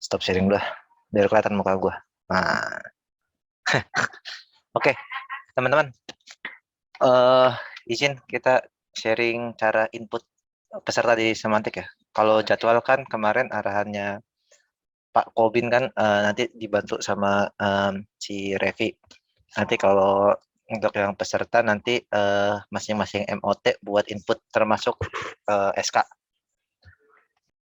Stop sharing dulu, biar kelihatan muka gue. Nah, oke, teman-teman. eh izin kita sharing cara input peserta di Semantik ya. Kalau jadwal kan kemarin arahannya Pak Kobin kan nanti dibantu sama si Revi. Nanti kalau untuk yang peserta nanti masing-masing MOT buat input termasuk SK.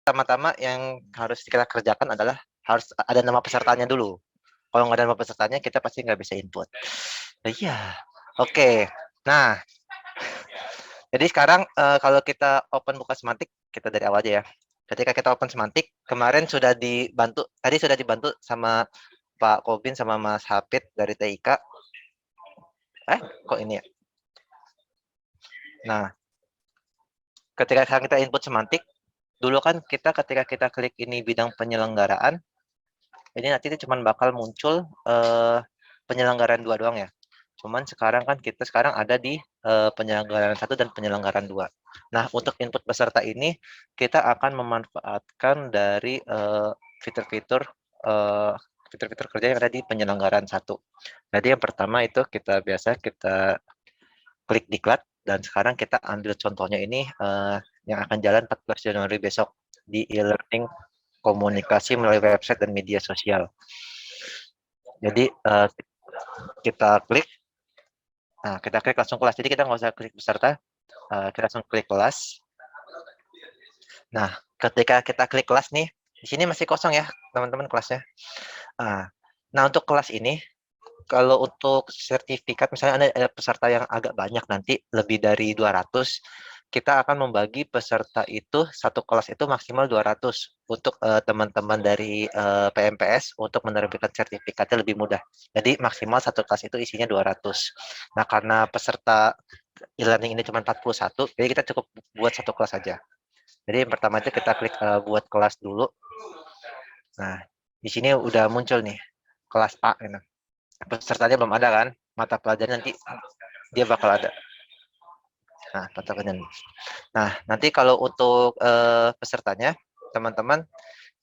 Pertama-tama yang harus kita kerjakan adalah harus ada nama pesertanya dulu. Kalau nggak ada nama pesertanya, kita pasti nggak bisa input. Nah, iya, oke. Nah, jadi sekarang kalau kita open buka semantik, kita dari awal aja ya. Ketika kita open semantik, kemarin tadi sudah dibantu sama Pak Kobin sama Mas Hafid dari TIK. Kok ini ya? Nah, ketika kita input semantik, dulu kan ketika kita klik ini bidang penyelenggaraan, ini nanti itu cuma bakal muncul penyelenggaraan 2 doang ya. Cuman sekarang kan kita sekarang ada di penyelenggaraan 1 dan penyelenggaraan 2. Nah, untuk input peserta ini kita akan memanfaatkan dari fitur-fitur fitur-fitur kerja yang ada di penyelenggaraan 1. Jadi yang pertama itu kita klik diklat dan sekarang kita ambil contohnya ini yang akan jalan 14 Januari besok di e-learning komunikasi melalui website dan media sosial. Jadi kita klik, nah kita klik langsung kelas. Jadi kita nggak usah klik peserta, kita langsung klik kelas. Nah, ketika kita klik kelas nih, di sini masih kosong ya teman-teman kelasnya. Nah, untuk kelas ini, kalau untuk sertifikat, misalnya ada peserta yang agak banyak nanti, lebih dari 200, kita akan membagi peserta itu, satu kelas itu maksimal 200 untuk teman-teman dari PMPS untuk menerbitkan sertifikatnya lebih mudah. Jadi maksimal satu kelas itu isinya 200. Nah, karena peserta e-learning ini cuma 41, jadi kita cukup buat satu kelas saja. Jadi yang pertama itu kita klik buat kelas dulu. Nah, di sini udah muncul nih kelas A. Gitu. Pesertanya belum ada kan? Mata pelajaran nanti dia bakal ada. Nah, mata pelajaran. Nah, nanti kalau untuk pesertanya, teman-teman,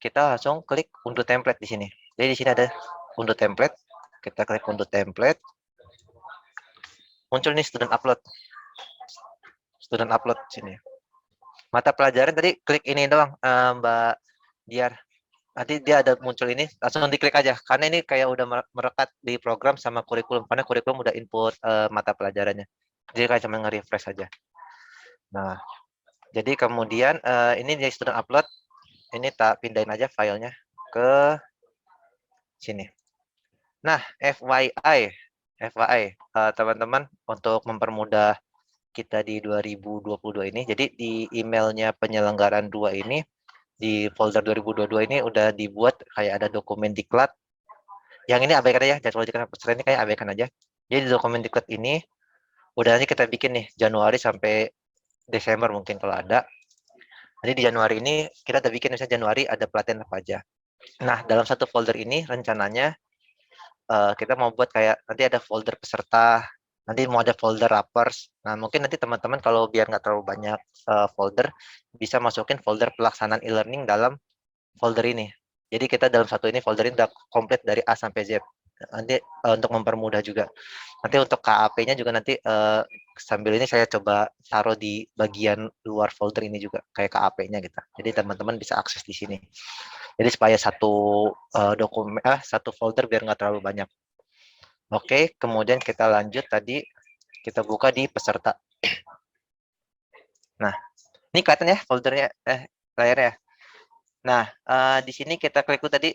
kita langsung klik unduh template di sini. Jadi di sini ada unduh template. Kita klik unduh template. Muncul nih student upload. Student upload sini. Mata pelajaran tadi klik ini doang, Mbak Diar. Nanti dia ada muncul ini, langsung diklik aja. Karena ini kayak udah merekat di program sama kurikulum. Karena kurikulum udah input mata pelajarannya. Jadi kayak cuma nge-refresh aja. Nah, jadi kemudian ini dia student upload. Ini tak pindahin aja filenya ke sini. Nah, FYI, teman-teman, untuk mempermudah kita di 2022 ini, jadi di emailnya penyelenggaraan 2 ini, di folder 2022 ini udah dibuat kayak ada dokumen diklat. Yang ini abaikan aja, jadwal diklat peserta ini kayak abaikan aja. Jadi di dokumen diklat ini, udah nanti kita bikin nih, Januari sampai Desember mungkin kalau ada. Jadi di Januari ini, kita udah bikin misalnya Januari ada pelatihan apa aja. Nah, dalam satu folder ini rencananya kita mau buat kayak nanti ada folder peserta, nanti mau ada folder rappers. Nah, mungkin nanti teman-teman kalau biar nggak terlalu banyak folder, bisa masukin folder pelaksanaan e-learning dalam folder ini. Jadi kita dalam satu ini folder ini udah komplit dari A sampai Z. Nanti untuk mempermudah juga. Nanti untuk KAP-nya juga nanti sambil ini saya coba taruh di bagian luar folder ini juga kayak KAP-nya gitu. Jadi teman-teman bisa akses di sini. Jadi supaya satu folder biar nggak terlalu banyak. Oke, kemudian kita lanjut tadi kita buka di peserta. Nah, ini kelihatan ya foldernya, layarnya. Nah, di sini kita klik tadi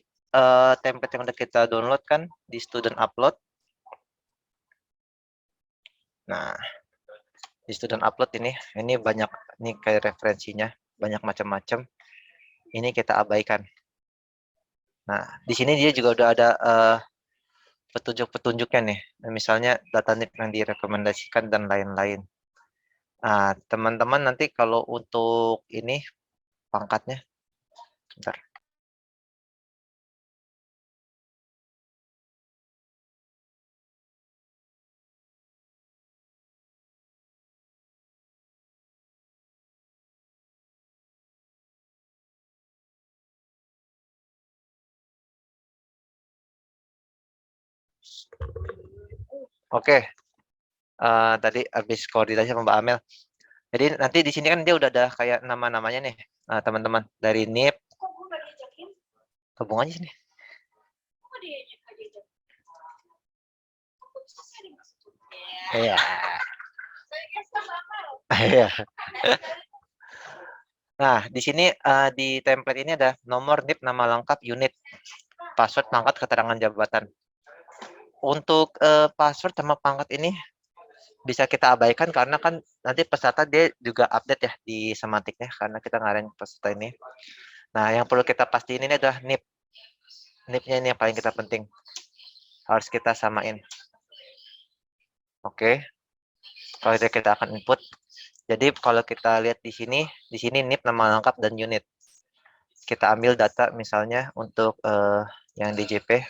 template yang udah kita download kan di student upload. Nah, di student upload ini banyak, ini kayak referensinya banyak macam-macam. Ini kita abaikan. Nah, di sini dia juga udah ada petunjuk-petunjuknya nih. Misalnya data NIP yang direkomendasikan dan lain-lain. Nah, teman-teman nanti kalau untuk ini pangkatnya, bentar. Oke, tadi habis koordinasi sama Mbak Amel. Jadi nanti di sini kan dia udah ada kayak nama-namanya nih, teman-teman dari NIP. Hubung aja sini. Iya. Iya. Nah, di sini di template ini ada nomor NIP, nama lengkap, unit, password, pangkat, keterangan jabatan. Untuk password sama pangkat ini bisa kita abaikan karena kan nanti peserta dia juga update ya di semantiknya karena kita ngarahin peserta ini. Nah, yang perlu kita pastiin ini adalah NIP. NIP-nya ini yang paling kita penting. Harus kita samain. Oke. Kalau kita akan input. Jadi kalau kita lihat di sini NIP, nama lengkap dan unit. Kita ambil data misalnya untuk yang DJP.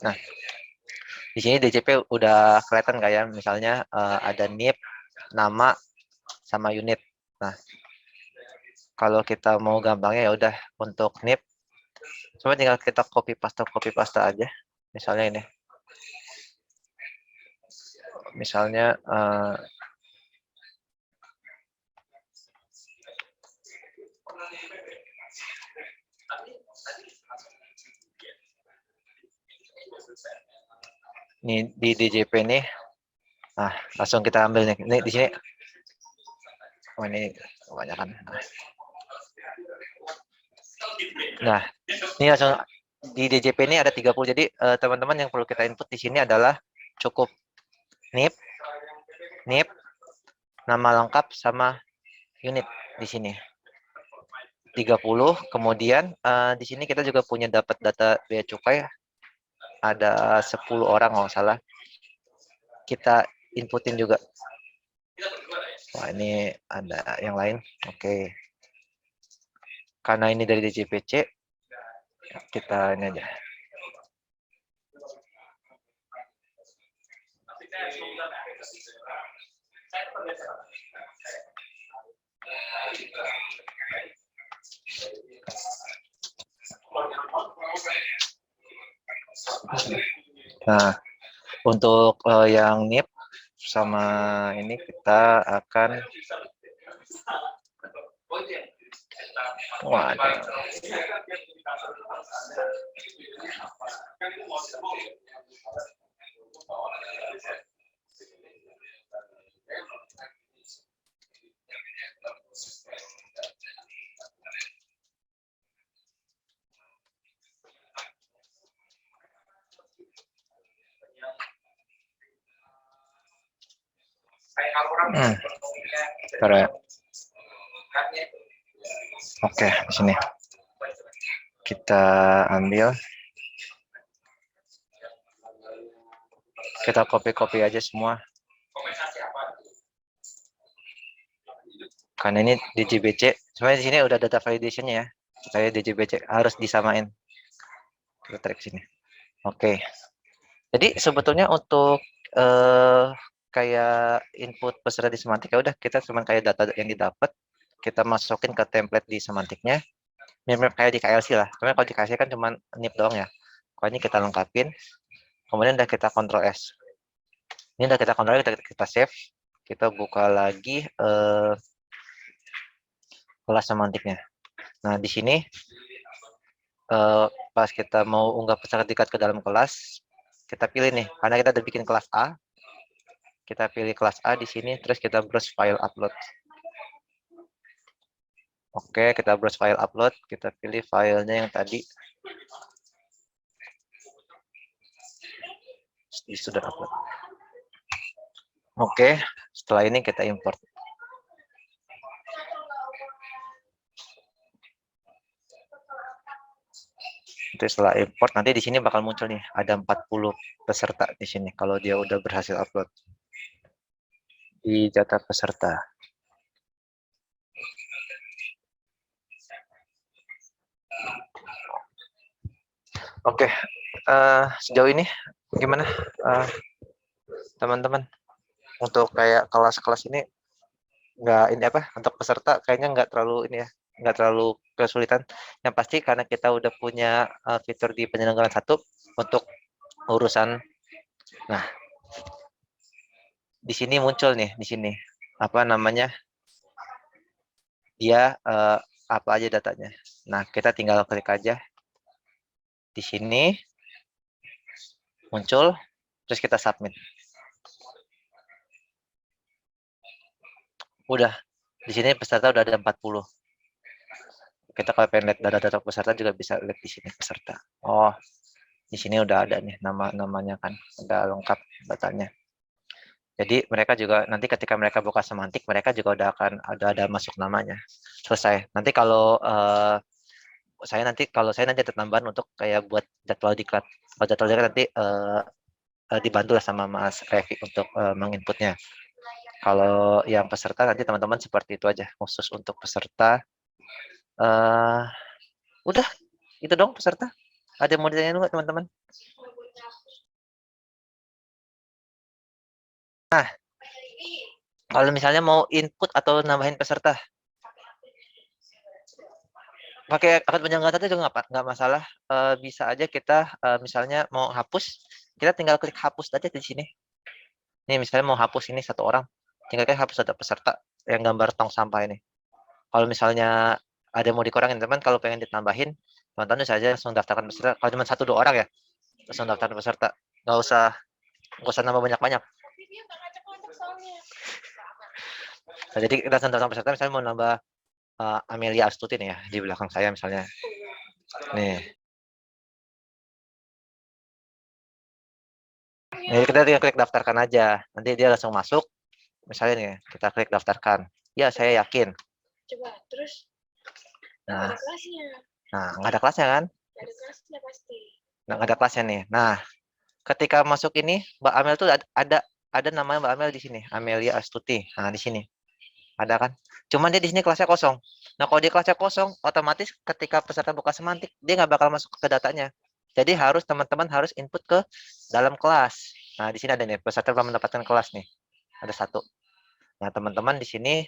Nah, di sini DJP udah kelihatan nggak ya? Misalnya ada NIP, nama, sama unit. Nah, kalau kita mau gampangnya ya udah untuk NIP, cuma tinggal kita copy paste aja. Misalnya ini. Misalnya ini di DJP nih. Nah, langsung kita ambil nih. Ini di sini. Oh, ini kebanyakan. Nah, ini langsung di DJP ini ada 30. Jadi teman-teman yang perlu kita input di sini adalah cukup NIP, nama lengkap sama unit di sini. 30. Kemudian di sini kita juga punya dapat data bea cukai ada 10 orang kalau salah. Kita inputin juga. Wah, ini ada yang lain. Oke. Karena ini dari DJPC, kita ini aja. Nah, untuk yang NIP sama ini kita akan Oke, di sini kita ambil, kita copy aja semua. Karena ini DJBC, sebenarnya di sini udah data validationnya ya. Saya DJBC harus disamain. Kita tarik sini. Oke. Jadi sebetulnya untuk kayak input peserta di semantik ya udah kita cuma kayak data yang didapat kita masukin ke template di semantiknya, mirip kayak di KLC lah. Karena kalau di KLC kan cuma NIP doang ya. Kalau ini kita lengkapin, kemudian udah kita Ctrl S. Ini udah kita Ctrl, kita save, kita buka lagi kelas semantiknya. Nah di sini pas kita mau unggah sertifikat ke dalam kelas, kita pilih nih, karena kita udah bikin kelas A, kita pilih kelas A di sini, terus kita browse file upload. Oke, kita browse file upload, kita pilih filenya yang tadi. Sudah upload. Oke, setelah ini kita import. Nanti setelah import, nanti di sini bakal muncul nih, ada 40 peserta di sini kalau dia udah berhasil upload di data peserta. Oke, sejauh ini gimana teman-teman? Untuk kayak kelas-kelas ini nggak ini apa? Untuk peserta kayaknya nggak terlalu ini ya, nggak terlalu kesulitan. Yang pasti karena kita udah punya fitur di penyelenggaraan satu untuk urusan. Nah, di sini muncul nih, di sini apa namanya, dia apa aja datanya. Nah, kita tinggal klik aja di sini, muncul, terus kita submit. Udah, di sini peserta udah ada 40. Kita kalau pengen lihat data-data peserta juga bisa lihat di sini peserta. Oh, di sini udah ada nih namanya kan, udah lengkap datanya. Jadi mereka juga nanti ketika mereka buka Semantik, mereka juga udah akan ada masuk namanya. Selesai. Nanti kalau saya nanti ada tambahan untuk kayak buat jadwal diklat. Kalau jadwal diklat nanti dibantu lah sama Mas Revi untuk menginputnya. Kalau yang peserta nanti teman-teman seperti itu aja, khusus untuk peserta. Udah, itu dong peserta. Ada yang mau ditanya nggak teman-teman? Nah, kalau misalnya mau input atau nambahin peserta, pakai akun penyelenggaraan itu juga nggak masalah. Bisa aja kita misalnya mau hapus, kita tinggal klik hapus aja di sini. Ini misalnya mau hapus ini satu orang, tinggal klik hapus satu peserta yang gambar tong sampah ini. Kalau misalnya ada yang mau dikurangin teman, kalau pengen ditambahin, teman-teman saja langsung daftarkan peserta. Kalau cuma 1-2 orang ya, langsung daftar peserta. Nggak usah nambah banyak-banyak. Nah, jadi kita langsung daftar peserta. Misalnya mau nambah Amelia Astuti nih ya di belakang saya misalnya. Nih. Jadi kita tinggal klik daftarkan aja. Nanti dia langsung masuk. Misalnya nih, kita klik daftarkan. Ya, saya yakin. Coba terus. Nah, ada kelasnya. Nah, nggak ada kelasnya kan? Nggak ada kelasnya pasti. Nggak ada kelasnya nih. Nah, ketika masuk ini, Mbak Amel tuh ada namanya Mbak Amel di sini, Amelia Astuti. Nah, di sini ada kan? Cuman dia di sini kelasnya kosong. Nah, kalau dia kelasnya kosong, otomatis ketika peserta buka Semantik, dia nggak bakal masuk ke datanya. Jadi teman-teman harus input ke dalam kelas. Nah, di sini ada nih peserta belum mendapatkan kelas nih. Ada satu. Nah, teman-teman di sini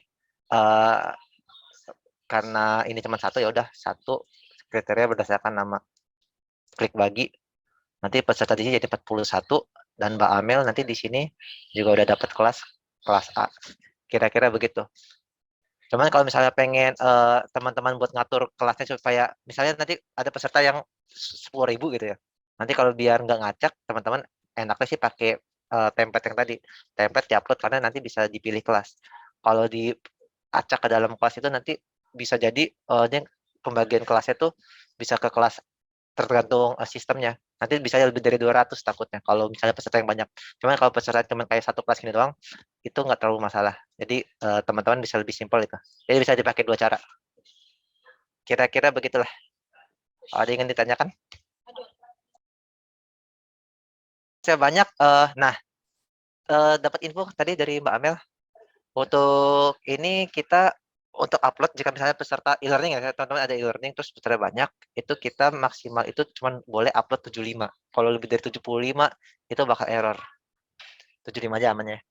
karena ini cuma satu, ya udah satu kriteria berdasarkan nama. Klik bagi. Nanti peserta di sini jadi 41 dan Mbak Amel nanti di sini juga udah dapat kelas A. Kira-kira begitu. Cuman kalau misalnya pengen teman-teman buat ngatur kelasnya supaya misalnya nanti ada peserta yang 10.000 gitu ya. Nanti kalau biar nggak ngacak, teman-teman enaknya sih pakai template yang tadi. Template diupload karena nanti bisa dipilih kelas. Kalau diacak ke dalam kelas itu nanti bisa jadi pembagian kelasnya tuh bisa ke kelas tergantung sistemnya. Nanti bisa lebih dari 200 takutnya kalau misalnya peserta yang banyak. Cuman kalau peserta cuma kayak satu kelas gini doang, itu nggak terlalu masalah. Jadi teman-teman bisa lebih simpel itu. Jadi bisa dipakai dua cara. Kira-kira begitulah. Ada yang ingin ditanyakan? Saya banyak. Nah, dapat info tadi dari Mbak Amel. Untuk ini kita untuk upload jika misalnya peserta e-learning ya, teman-teman ada e-learning terus peserta banyak, itu kita maksimal itu cuma boleh upload 75. Kalau lebih dari 75 itu bakal error. 75 aja amannya.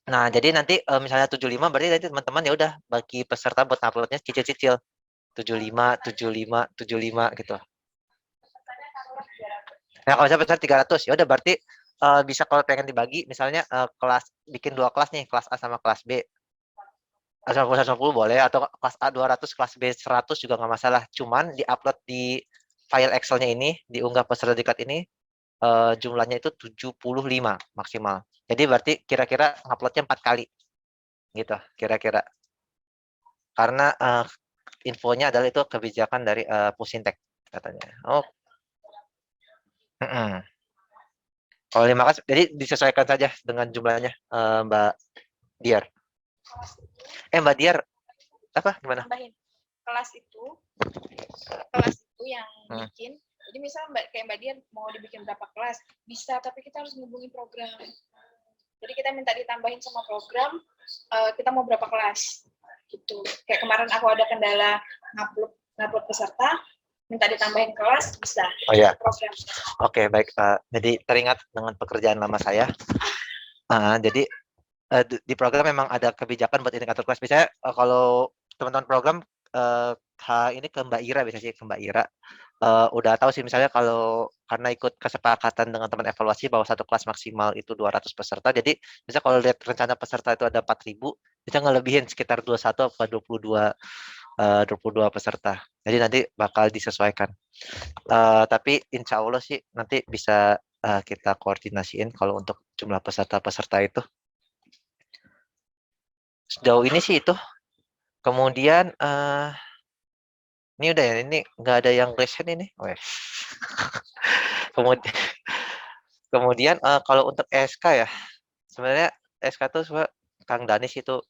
Nah, jadi nanti misalnya 75 berarti nanti teman-teman ya udah bagi peserta buat uploadnya cicil-cicil. 75, 75, 75 gitu. Nah, kalau misalnya peserta 300 ya udah berarti bisa kalau pengen dibagi misalnya kelas bikin 2 kelas nih, kelas A sama kelas B. 150 boleh atau kelas A 200, kelas B 100 juga nggak masalah. Cuman di-upload di file Excel-nya ini, diunggah peserta diklat ini jumlahnya itu 75 maksimal. Jadi berarti kira-kira upload-nya 4 kali. Gitu, kira-kira. Karena infonya adalah itu kebijakan dari Pusintek katanya. Oh. Kalau 5 kelas, jadi disesuaikan saja dengan jumlahnya, Mbak Diar. Mbak Diar, apa gimana? Tambahin. Kelas itu yang bikin. Jadi misal kayak Mbak Dian mau dibikin berapa kelas, bisa, tapi kita harus menghubungi program. Jadi kita minta ditambahin sama program, kita mau berapa kelas, gitu. Kayak kemarin aku ada kendala ngupload peserta, minta ditambahin kelas, bisa. Oh ya. Program. Oke, baik. Jadi teringat dengan pekerjaan lama saya. Jadi di program memang ada kebijakan buat indikator kelas. Misalnya kalau teman-teman program ini ke Mbak Ira biasanya sih, ke Mbak Ira. Udah tahu sih misalnya kalau karena ikut kesepakatan dengan teman evaluasi bahwa satu kelas maksimal itu 200 peserta, jadi bisa kalau lihat rencana peserta itu ada 4.000, bisa ngelebihin sekitar 21 atau 22 peserta. Jadi nanti bakal disesuaikan. Tapi insya Allah sih nanti bisa kita koordinasiin kalau untuk jumlah peserta-peserta itu. Sejauh ini sih itu. Kemudian ini udah ya, ini nggak ada yang question ini. Weh. Kemudian, kemudian kalau untuk SK ya, sebenarnya SK tuh sebenarnya Kang Danis itu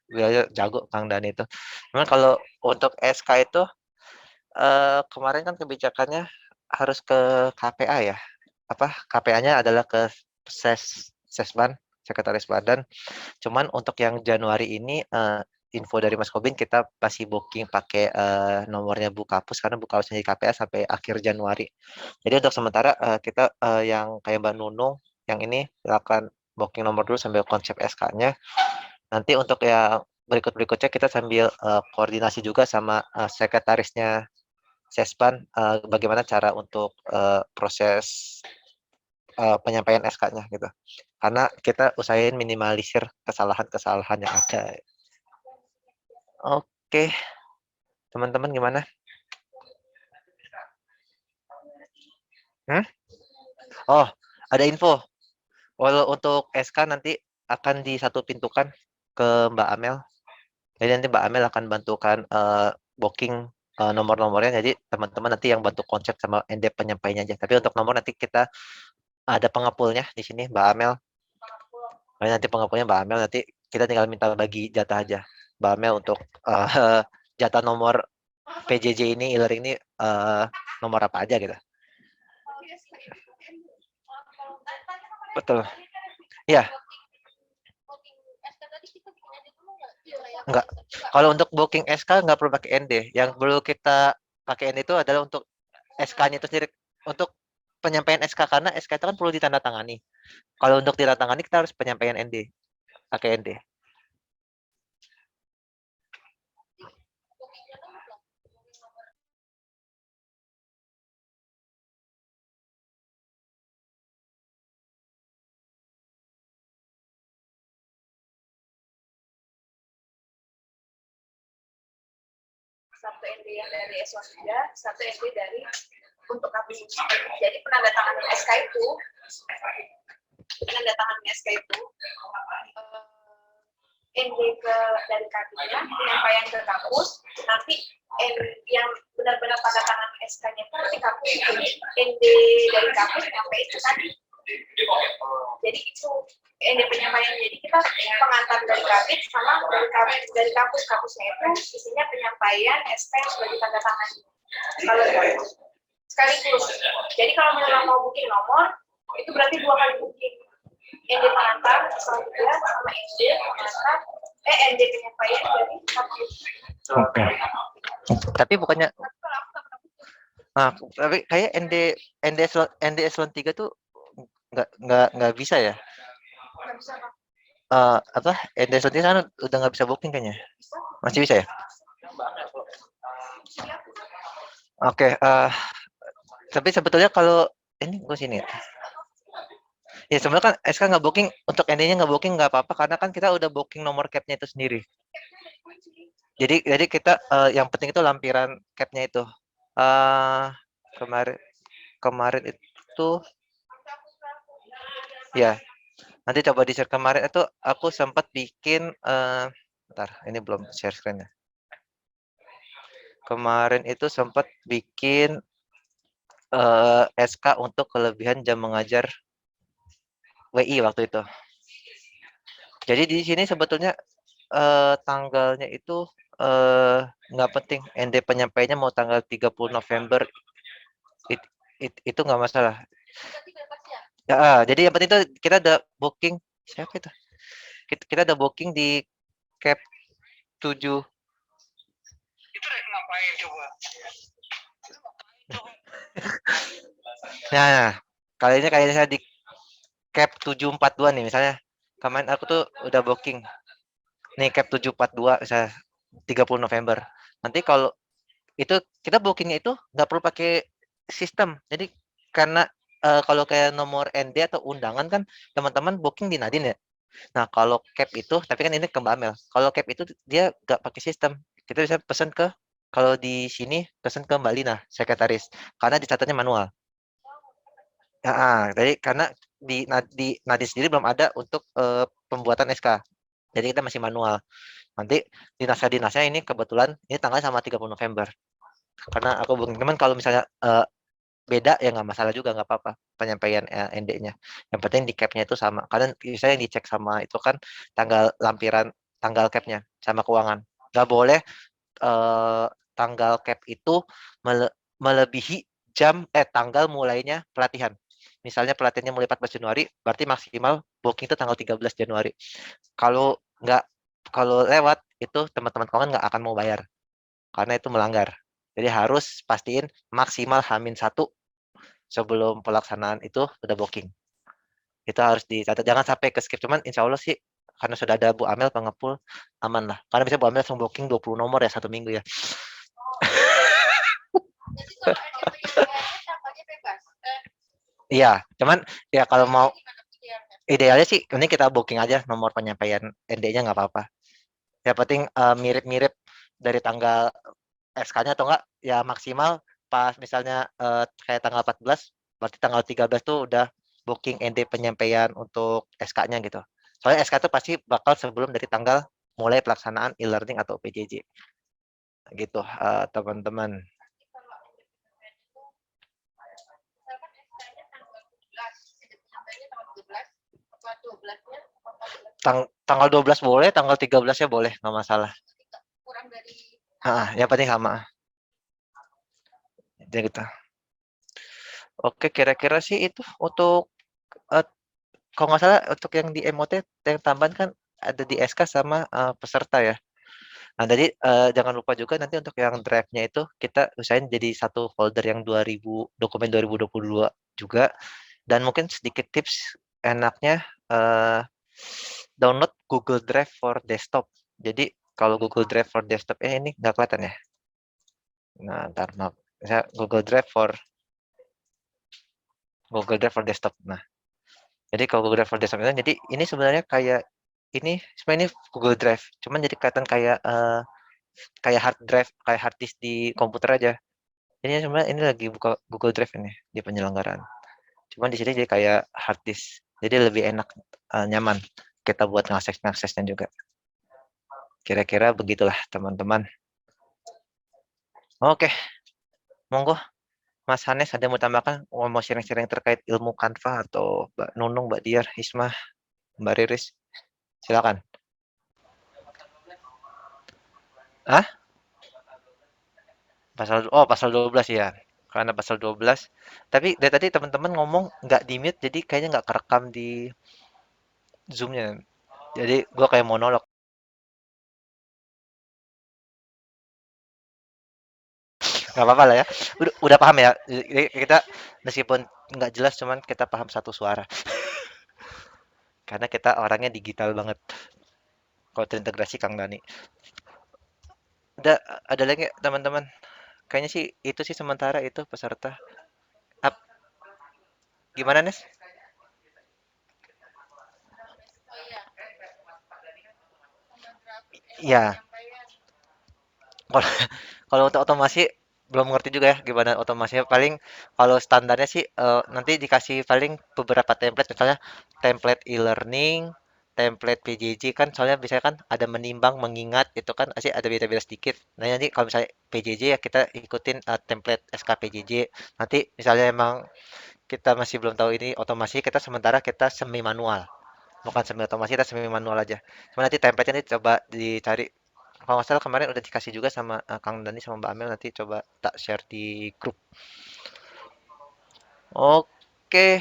beliau jago Kang Dani itu. Cuman kalau untuk SK itu kemarin kan kebijakannya harus ke KPA ya. Apa KPA-nya adalah ke Sesban, Sekretaris Badan. Cuman untuk yang Januari ini info dari Mas Kobin kita masih booking pakai nomornya Bu Kapus karena Bu Kapusnya di KPA sampai akhir Januari. Jadi untuk sementara kita yang kayak Mbak Nunung yang ini silakan booking nomor dulu sambil konsep SK-nya. Nanti untuk yang berikut-berikutnya kita sambil koordinasi juga sama sekretarisnya Sesban bagaimana cara untuk proses penyampaian SK-nya gitu. Karena kita usahain minimalisir kesalahan-kesalahan yang ada. Oke, teman-teman gimana? Oh, ada info. Kalau untuk SK nanti akan disatu pintukan ke Mbak Amel. Jadi nanti Mbak Amel akan bantukan booking nomor-nomornya. Jadi teman-teman nanti yang bantu konsep sama ND penyampaiannya aja. Tapi untuk nomor nanti kita ada pengepulnya di sini Mbak Amel. Nanti pengepulnya Mbak Amel, nanti kita tinggal minta bagi jatah aja. Mbak Amel untuk jatah nomor PJJ ini, e-learning ini nomor apa aja gitu. Betul. Ya. Enggak. Kalau untuk booking SK nggak perlu pakai ND. Yang perlu kita pakai ND itu adalah untuk SK-nya itu sendiri. Untuk penyampaian SK karena SK itu kan perlu ditandatangani. Kalau untuk ditandatangani kita harus penyampaian ND. Pakai ND. Satu ND yang dari S1 satu ND dari untuk KPU. Jadi penandatanganan SK itu ND dari KPU-nya, penyampaian ke kampus, nanti yang benar-benar tanda tangan SK-nya itu nanti kampus, ND dari kampus nyampein ke tadi. Jadi itu ND penyampaian, jadi kita pengantar dari KPIT sama dari kampusnya itu isinya penyampaian SK yang sudah ditanda tangan. Kalau sekaligus. Jadi kalau memang mau booking nomor, itu berarti 2 kali booking. ND pengantar sama ND pengantar ND penyampaian dari kampus. Oke. Tapi bukannya tapi kayak ND eselon 3 tuh nggak bisa ya? Nggak bisa, Pak. Apa ND eselon 3 kan udah nggak bisa booking kayaknya. Masih bisa ya? Oke, tapi sebetulnya kalau ini gue sini ya. Ya sebenarnya kan SK nggak booking, untuk ND-nya nggak booking nggak apa-apa karena kan kita udah booking nomor cap-nya itu sendiri. Jadi kita yang penting itu lampiran cap-nya itu. Kemarin itu ya. Nanti coba di share kemarin itu aku sempat bikin bentar, ini belum share screen-nya. Kemarin itu sempat bikin SK untuk kelebihan jam mengajar WI waktu itu. Jadi di sini sebetulnya tanggalnya itu nggak penting. ND penyampaiannya mau tanggal 30 November itu nggak masalah. Ya, jadi yang penting itu kita ada booking siapa itu? Kita ada booking di cap 7. Itu ngapain coba? Nah, kali ini kayaknya di cap 742 nih misalnya. Kemarin aku tuh udah booking. Nih cap 742 misalnya 30 November. Nanti kalau itu kita bookingnya itu nggak perlu pakai sistem. Jadi karena kalau kayak nomor ND atau undangan kan teman-teman booking di Nadine ya. Nah kalau cap itu, tapi kan ini ke Mbak Amel. Kalau cap itu dia nggak pakai sistem. Kita bisa pesan ke kalau di sini pesan ke Mbak Lina, sekretaris, karena dicatatnya manual. Jadi karena di Nadine sendiri belum ada untuk pembuatan SK. Jadi kita masih manual. Nanti di naskah-dinasnya ini kebetulan ini tanggal sama 30 November. Karena aku booking teman kalau misalnya beda ya nggak masalah juga, nggak apa-apa penyampaian ND-nya. Yang penting di cap-nya itu sama. Karena saya yang dicek sama itu kan tanggal lampiran tanggal cap-nya sama keuangan. Nggak boleh tanggal cap itu melebihi tanggal mulainya pelatihan. Misalnya pelatihannya mulai 14 Januari, berarti maksimal booking itu tanggal 13 Januari. Kalau nggak kalau lewat itu teman-teman keuangan nggak akan mau bayar karena itu melanggar. Jadi harus pastiin maksimal H-1 sebelum pelaksanaan itu udah booking. Itu harus dicatat, jangan sampai ke skip. Cuman insya Allah sih karena sudah ada Bu Amel pengepul aman lah. Karena bisa Bu Amel langsung booking 20 nomor ya 1 minggu ya. Jadi kalau ada yang tanggalnya bebas. Iya, cuman ya kalau mau idealnya sih ini kita booking aja nomor penyampaian ND-nya nggak apa-apa. Yang penting mirip-mirip dari tanggal SK-nya atau enggak ya maksimal pas misalnya kayak tanggal 14 berarti tanggal 13 tuh udah booking ND penyampaian untuk SK-nya gitu. Soalnya SK itu pasti bakal sebelum dari tanggal mulai pelaksanaan e-learning atau PJJ gitu teman-teman. Tanggal 12 boleh, tanggal 13-nya boleh, nggak masalah. Kurang dari Yang penting sama. Jadi gitu. Oke, kira-kira sih itu untuk eh, kalau nggak salah untuk yang di MOT yang tambahan kan ada di SK sama peserta ya. Nah, jadi jangan lupa juga nanti untuk yang drive-nya itu kita usahain jadi satu folder yang 2000 dokumen 2022 juga. Dan mungkin sedikit tips enaknya download Google Drive for desktop. Jadi kalau Google Drive for desktop ini nggak kelihatan ya. Nah, ntar maaf. Saya Google Drive for desktop. Nah, jadi kalau Google Drive for desktop itu, jadi ini sebenarnya kayak ini sebenarnya ini Google Drive, cuman jadi kelihatan kayak hard drive, kayak hard disk di komputer aja. Ini sebenarnya ini lagi buka Google Drive ini di penyelenggaraan. Cuman di sini jadi kayak hard disk. Jadi lebih enak, nyaman kita buat ngaksesnya juga. Kira-kira begitulah teman-teman. Oke, monggo Mas Hanes ada mau tambahkan, mau sharing-sharing terkait ilmu Canva atau Mbak Nunung, Mbak Diar, Isma, Mbak Riris, silakan. Ah, pasal 12 ya. Karena pasal 12. Tapi dari tadi teman-teman ngomong nggak di mute, jadi kayaknya nggak kerekam di Zoom-nya. Jadi gua kayak monolog. Nggak apa-apa lah ya. Udah paham ya. Jadi kita meskipun nggak jelas, cuman kita paham satu suara. Karena kita orangnya digital banget. Kalau terintegrasi Kang Dani. Ada ada lagi nggak, teman-teman? Kayaknya sih itu sih sementara itu peserta. Ap, gimana Nes? Iya. Kalau kalau untuk otomasi belum ngerti juga ya gimana otomasinya. Paling kalau standarnya sih nanti dikasih paling beberapa template, misalnya template e-learning, template PJJ kan soalnya biasanya kan ada menimbang, mengingat itu kan pasti ada beda-beda sedikit. Nah nanti kalau misalnya PJJ ya kita ikutin template SK PJJ. Nanti misalnya emang kita masih belum tahu ini otomasi, kita sementara kita semi manual. Bukan semi otomasi, kita semi manual aja. Cuma nanti template-nya nanti coba dicari. Kalau nggak salah kemarin udah dikasih juga sama Kang Dani sama Mbak Amel, nanti coba tak share di grup. Oke,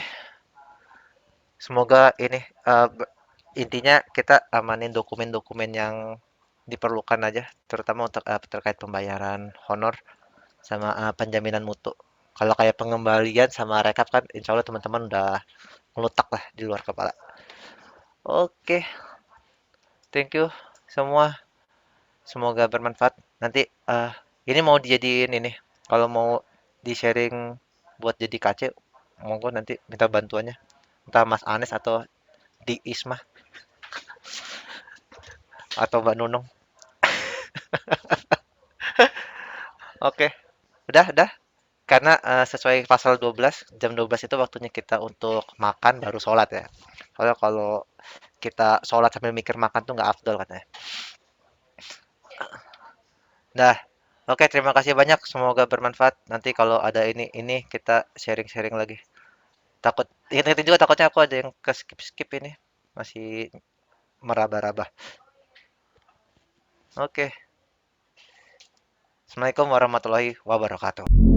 semoga ini intinya kita amanin dokumen-dokumen yang diperlukan aja, terutama untuk terkait pembayaran honor sama penjaminan mutu. Kalau kayak pengembalian sama rekap kan, insya Allah teman-teman udah ngelutak lah di luar kepala. Oke, thank you semua. Semoga bermanfaat. Nanti ini mau dijadiin ini. Kalau mau di-sharing buat jadi KC, monggo nanti minta bantuannya. Entah Mas Anes atau di Ismah atau Mbak Nunung. Oke, udah. Karena sesuai pasal 12, jam 12 itu waktunya kita untuk makan baru sholat ya. Soalnya kalau kita sholat sambil mikir makan tuh nggak afdol katanya. Nah, oke, terima kasih banyak. Semoga bermanfaat. Nanti kalau ada ini kita sharing-sharing lagi. Takut ingetin juga takutnya aku ada yang ke skip-skip ini. Masih meraba-raba. Oke. Assalamualaikum warahmatullahi wabarakatuh.